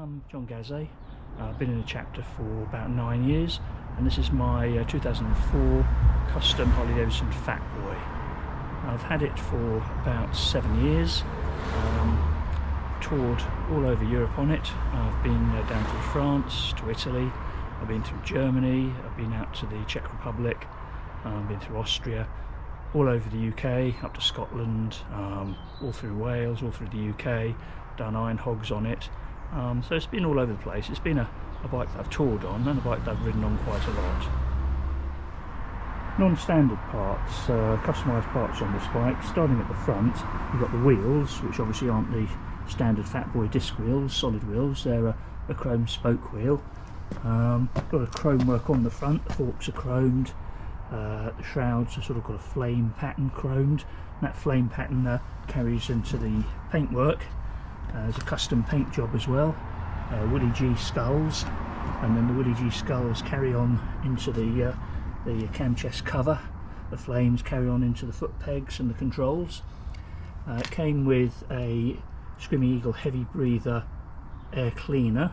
I'm John Gazet. I've been in a chapter for about 9 years, and this is my 2004 custom Harley-Davidson Fat Boy. I've had it for about 7 years, toured all over Europe on it. I've been down to France, to Italy, I've been through Germany, I've been out to the Czech Republic, I've been through Austria, all over the UK, up to Scotland, all through Wales, all through the UK, done iron hogs on it. So it's been all over the place. It's been a bike that I've toured on and a bike that I've ridden on quite a lot. Non-standard parts, customised parts on this bike. Starting at the front, you've got the wheels, which obviously aren't the standard Fat Boy disc wheels, solid wheels. They're a chrome spoke wheel. Got a chrome work on the front, the forks are chromed. The shrouds have sort of got a flame pattern chromed. That flame pattern carries into the paintwork. There's a custom paint job as well. Willie G skulls, and then the Willie G skulls carry on into the cam chest cover. The flames carry on into the foot pegs and the controls. It came with a Screaming Eagle heavy breather air cleaner,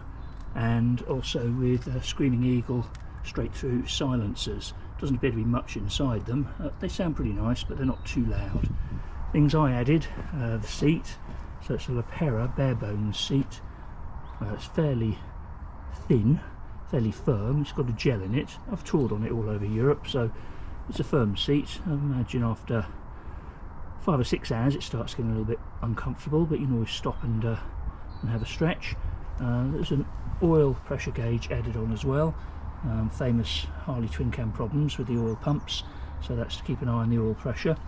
and also with a Screaming Eagle straight through silencers. Doesn't appear to be much inside them. They sound pretty nice, but they're not too loud. Things I added: the seat. So it's a Lepera bare bones seat. It's fairly thin, fairly firm. It's got a gel in it. I've toured on it all over Europe, so it's a firm seat. I imagine after 5 or 6 hours it starts getting a little bit uncomfortable, but you can always stop and have a stretch. There's an oil pressure gauge added on as well. Famous Harley twin cam problems with the oil pumps, so that's to keep an eye on the oil pressure.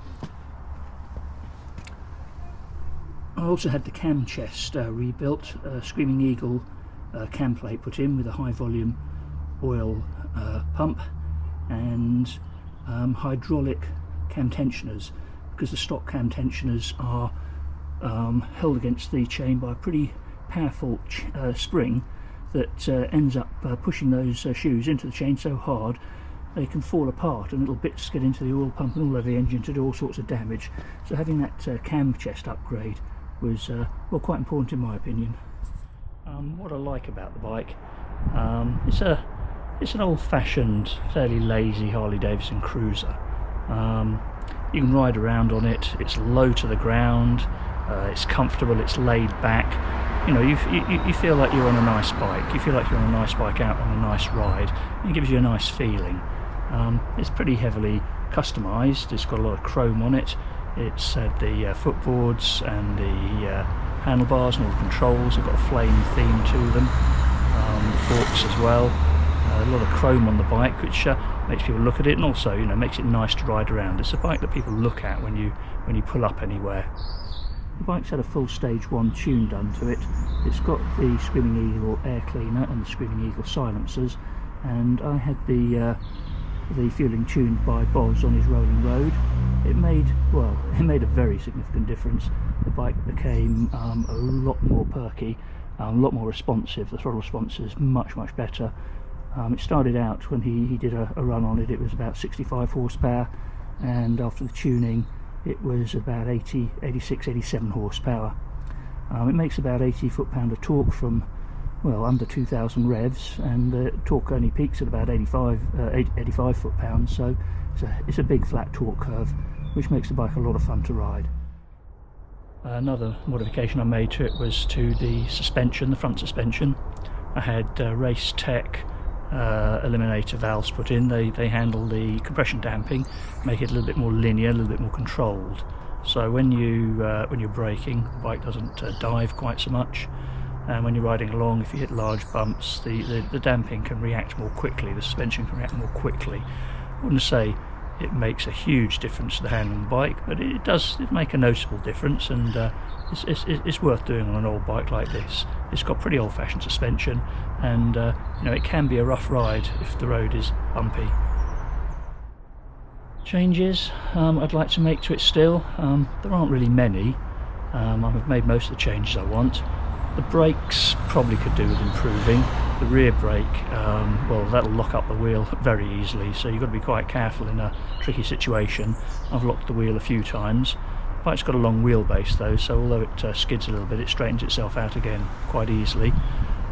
I also had the cam chest rebuilt, Screaming Eagle cam plate put in with a high volume oil pump, and hydraulic cam tensioners, because the stock cam tensioners are held against the chain by a pretty powerful spring that ends up pushing those shoes into the chain so hard they can fall apart and little bits get into the oil pump and all over the engine to do all sorts of damage. So having that cam chest upgrade was well, quite important in my opinion. What I like about the bike, it's an old-fashioned, fairly lazy Harley-Davidson cruiser. You can ride around on it. It's low to the ground. It's comfortable. It's laid back. You know, you feel like you're on a nice bike. You feel like you're on a nice bike out on a nice ride. It gives you a nice feeling. It's pretty heavily customised. It's got a lot of chrome on it. It's had the footboards and the handlebars and all the controls. They've got a flame theme to them. The forks as well. A lot of chrome on the bike, which makes people look at it, and also, you know, makes it nice to ride around. It's a bike that people look at when you pull up anywhere. The bike's had a full stage 1 tune done to it. It's got the Screaming Eagle air cleaner and the Screaming Eagle silencers, and I had the fueling tuned by Boz on his rolling road. It made a very significant difference. The bike became a lot more perky, a lot more responsive. The throttle response is much better. It started out, when he did a run on it, it was about 65 horsepower, and after the tuning it was about 86, 87 horsepower. It makes about 80 foot-pound of torque from, well, under 2,000 revs, and the torque only peaks at about 85 foot-pounds, so it's a big flat torque curve, which makes the bike a lot of fun to ride. Another modification I made to it was to the suspension, the front suspension. I had Race Tech eliminator valves put in. They handle the compression damping, make it a little bit more linear, a little bit more controlled. So when you're braking, the bike doesn't dive quite so much, and when you're riding along, if you hit large bumps, the damping can react more quickly, the suspension can react more quickly. I wouldn't say it makes a huge difference to the handling of the bike, but it does make a noticeable difference, and it's worth doing on an old bike like this. It's got pretty old-fashioned suspension, and you know, it can be a rough ride if the road is bumpy. Changes I'd like to make to it still. There aren't really many. I've made most of the changes I want. The brakes probably could do with improving. The rear brake, well, that'll lock up the wheel very easily, so you've got to be quite careful in a tricky situation. I've locked the wheel a few times. The bike's got a long wheelbase though, so although it skids a little bit, it straightens itself out again quite easily.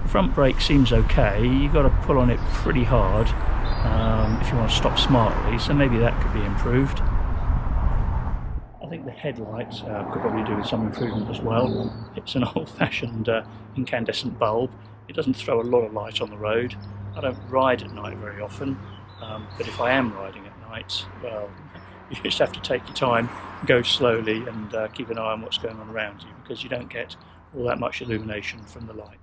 Front brake seems okay. You've got to pull on it pretty hard if you want to stop smartly, so maybe that could be improved. I think the headlights could probably do with some improvement as well. It's an old-fashioned incandescent bulb. It doesn't throw a lot of light on the road. I don't ride at night very often, but if I am riding at night, well, you just have to take your time, go slowly, and keep an eye on what's going on around you, because you don't get all that much illumination from the light.